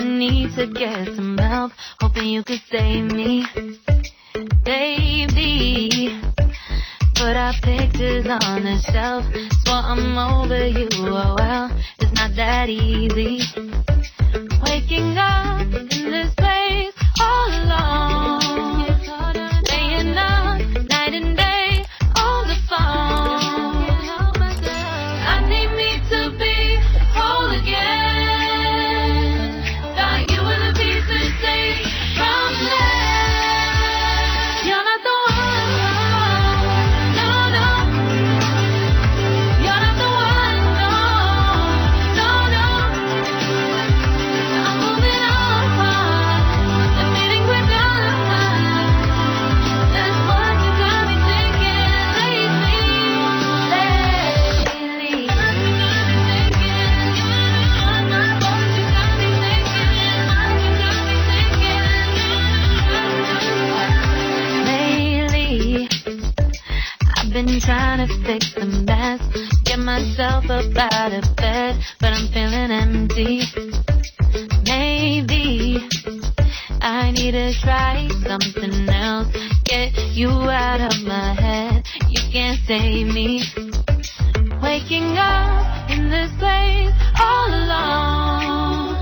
need to get some help, hoping you could save me, baby. Put our pictures on the shelf, swore I'm over you, oh well, it's not that easy. Waking up in this place all alone, staying up night and day on the phone. I need me to be whole again. Thought you were the piece to take from there. You're not the one, no, no. You're not the one, no, no, no. I'm moving on, the meeting we're done. That's what you got me thinking lately. I've been trying to fix the mess, get myself up out of bed, but I'm feeling empty. Maybe I need to try something else, get you out of my head. You can't save me. Waking up in this place all alone,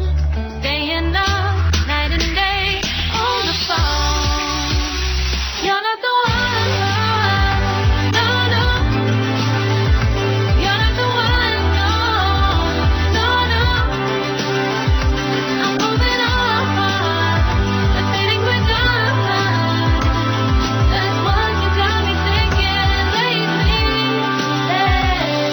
staying up night and day on the phone. You're not the one, no, no. You're not the one, no, no, no. I'm moving on, the feeling we're done. That's what you got me thinking lately.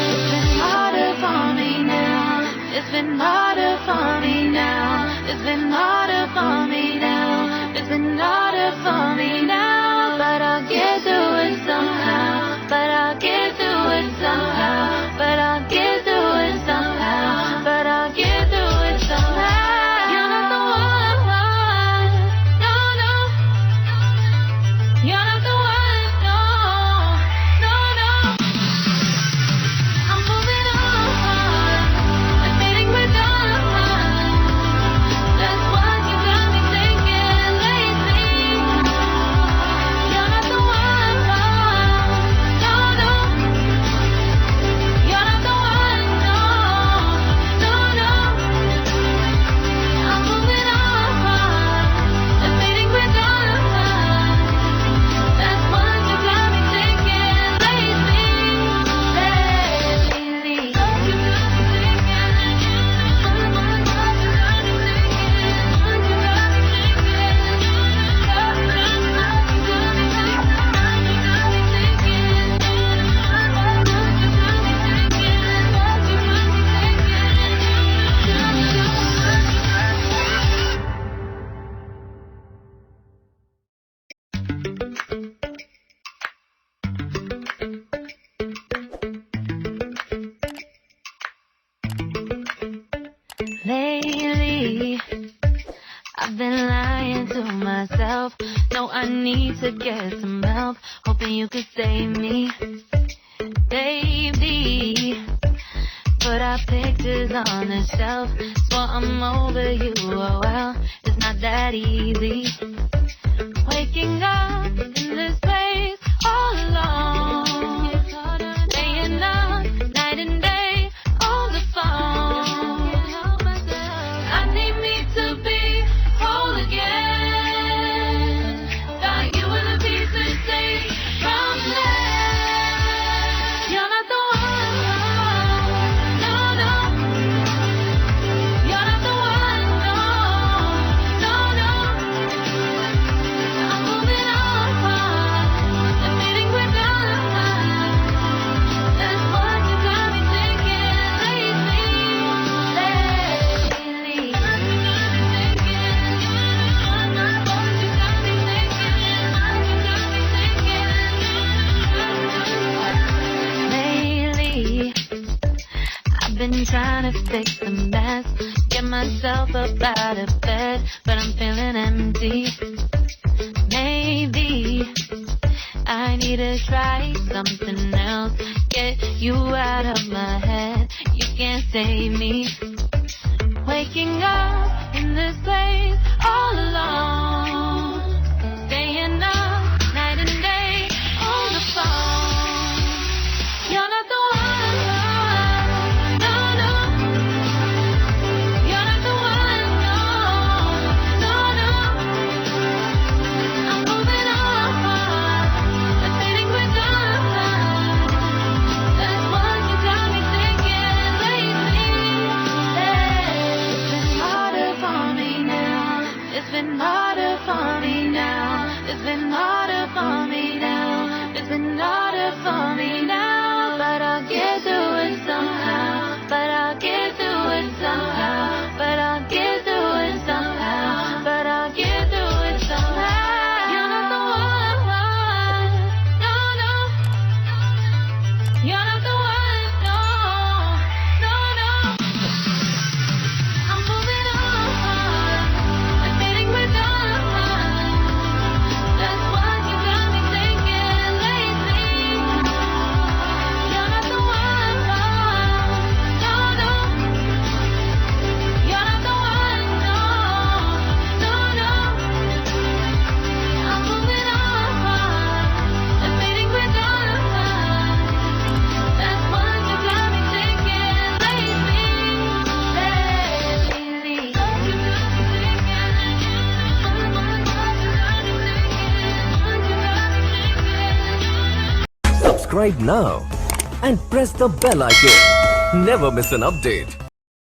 It's been harder for me now. It's been harder for me now. It's been harder for me now. It's been harder for me now. But I'll get through it somehow. But I'll get through it somehow. But I'll get through it somehow. But I'll get through it somehow. You're not the one, no, no. You're not the one, no, no, no. I'm moving on, the feeling we're done. That's what you got me thinking lately. You're not the one, no, no. You're not the one, no, no, no. I'm moving on, the feeling we're done. That's what you got me thinking lately. Lately, I've been lying to myself. No, I need to get some help, hoping you could save me, baby. Put our pictures on the shelf, swore I'm over you, oh well, it's not that easy. Waking up in this place all alone, staying up night and day on the phone. I need me to be whole again. Thought you were the piece to take from there. You're not the one, no, no. You're not the one, no, no, no. I'm moving on, the feeling we're done. That's what you got me thinking lately. Lately, I've been trying to fix the mess, get myself up out of bed, but I'm feeling empty. Maybe I need to try something else, get you out of my head. You can't save me. Waking up in this It's been harder for me now. It's been harder for me now. It's been harder for me now. But I'll get through it somehow. But I'll get through it somehow. But I'll get through it somehow. But I'll get through it somehow. You're not the one. No, no. You're not the one. No, no, no. I'm moving on. Admitting we're done. That's what you got me thinking lately. You're not the one. No, no. You're not the one. No, no, no. I'm moving on. Admitting we're done. That's what you got me thinking lately. Subscribe now and press the bell icon. Never miss an update.